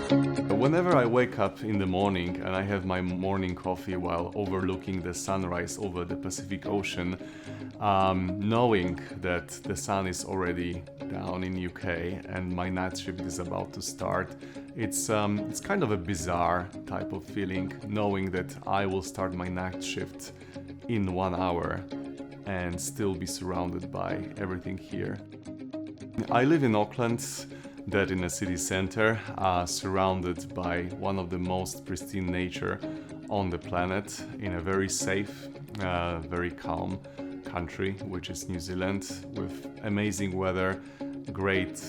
Whenever I wake up in the morning and I have my morning coffee while overlooking the sunrise over the Pacific Ocean, knowing that the sun is already down in UK and my night shift is about to start, it's kind of a bizarre type of feeling, knowing that I will start my night shift in 1 hour and still be surrounded by everything here. I live in Auckland, that in a city center, surrounded by one of the most pristine nature on the planet, in a very safe, very calm country, which is New Zealand, with amazing weather, great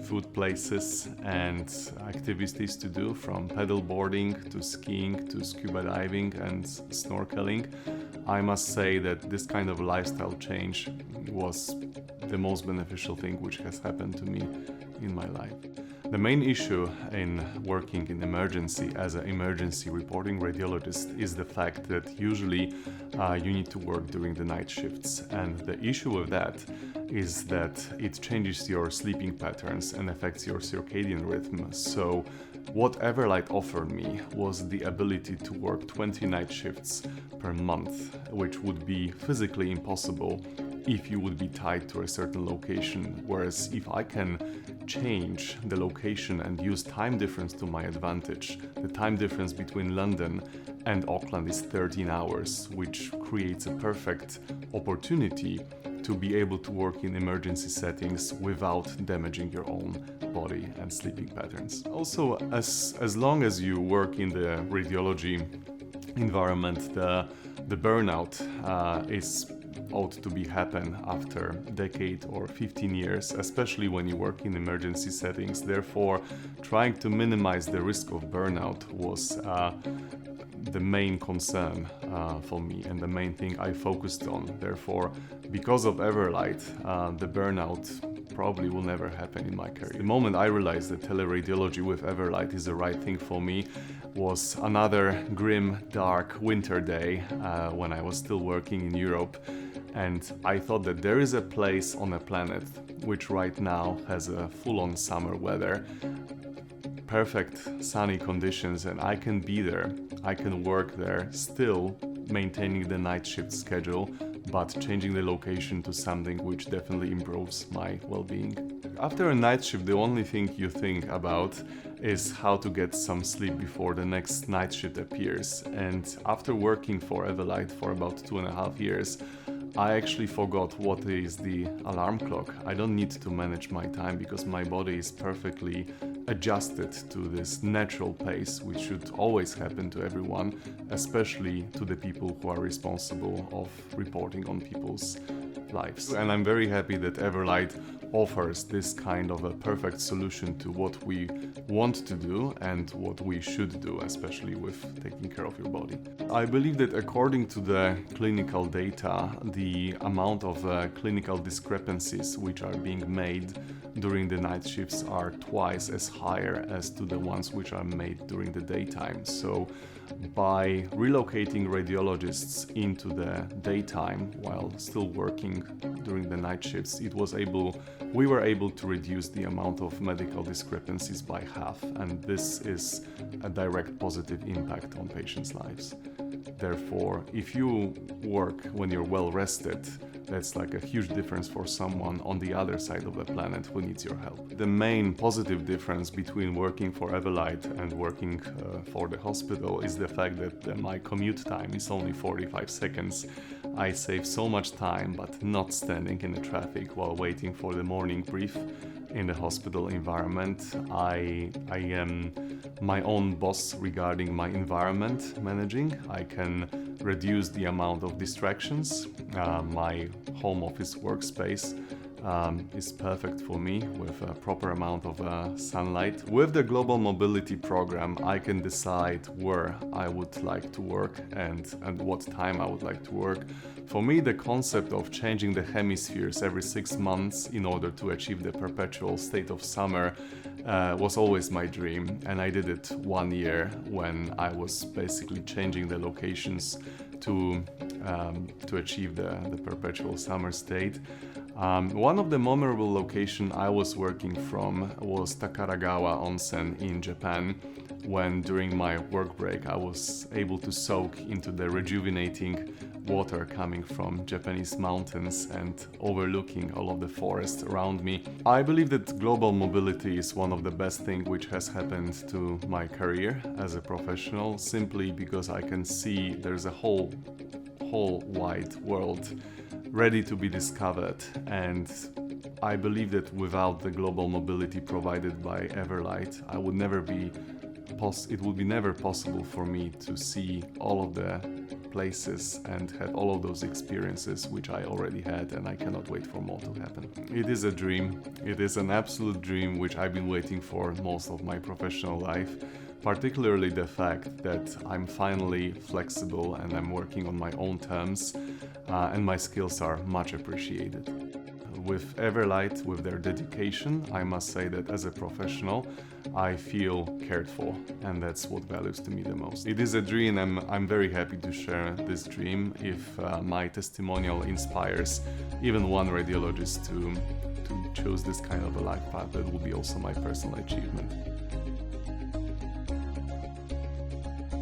food places and activities to do, from paddle boarding to skiing to scuba diving and snorkeling. I must say that this kind of lifestyle change was the most beneficial thing which has happened to me in my life. The main issue in working in emergency as an emergency reporting radiologist is the fact that usually you need to work during the night shifts, and the issue with that is that it changes your sleeping patterns and affects your circadian rhythm. So what Everlight offered me was the ability to work 20 night shifts per month, which would be physically impossible if you would be tied to a certain location. Whereas if I can change the location and use time difference to my advantage, the time difference between London and Auckland is 13 hours, which creates a perfect opportunity to be able to work in emergency settings without damaging your own body and sleeping patterns. Also, as long as you work in the radiology environment, the burnout is ought to be happen after a decade or 15 years, especially when you work in emergency settings. Therefore, trying to minimize the risk of burnout was the main concern for me and the main thing I focused on. Therefore, because of Everlight, the burnout probably will never happen in my career. The moment I realized that teleradiology with Everlight is the right thing for me was another grim, dark winter day when I was still working in Europe, and I thought that there is a place on a planet which right now has a full-on summer weather, perfect sunny conditions, and I can be there. I can work there, still maintaining the night shift schedule, but changing the location to something which definitely improves my well-being. After a night shift, the only thing you think about is how to get some sleep before the next night shift appears. And after working for Everlight for about 2.5 years, I actually forgot what is the alarm clock. I don't need to manage my time because my body is perfectly adjusted to this natural pace, which should always happen to everyone, especially to the people who are responsible of reporting on people's lives. And I'm very happy that Everlight offers this kind of a perfect solution to what we want to do and what we should do, especially with taking care of your body. I believe that according to the clinical data, the amount of clinical discrepancies which are being made during the night shifts are twice as higher as to the ones which are made during the daytime. So by relocating radiologists into the daytime while still working during the night shifts, we were able to reduce the amount of medical discrepancies by half, and this is a direct positive impact on patients' lives. Therefore, if you work when you're well rested, that's like a huge difference for someone on the other side of the planet who needs your help. The main positive difference between working for Everlight and working for the hospital is the fact that my commute time is only 45 seconds. I save so much time, but not standing in the traffic while waiting for the morning brief in the hospital environment. I am my own boss regarding my environment managing. I can reduce the amount of distractions. My home office workspace is perfect for me with a proper amount of sunlight. With the Global Mobility Program, I can decide where I would like to work and what time I would like to work. For me, the concept of changing the hemispheres every 6 months in order to achieve the perpetual state of summer was always my dream, and I did it 1 year when I was basically changing the locations to achieve the perpetual summer state. One of the memorable locations I was working from was Takaragawa Onsen in Japan, when during my work break I was able to soak into the rejuvenating water coming from Japanese mountains and overlooking all of the forest around me. I believe that global mobility is one of the best things which has happened to my career as a professional, simply because I can see there's a whole wide world ready to be discovered, and I believe that without the global mobility provided by Everlight, it would be never possible for me to see all of the places and have all of those experiences which I already had, and I cannot wait for more to happen. It is a dream. It is an absolute dream which I've been waiting for most of my professional life, particularly the fact that I'm finally flexible and I'm working on my own terms, and my skills are much appreciated. With Everlight, with their dedication, I must say that as a professional, I feel cared for, and that's what values to me the most. It is a dream, and I'm very happy to share this dream. If my testimonial inspires even one radiologist to choose this kind of a life path, that will be also my personal achievement.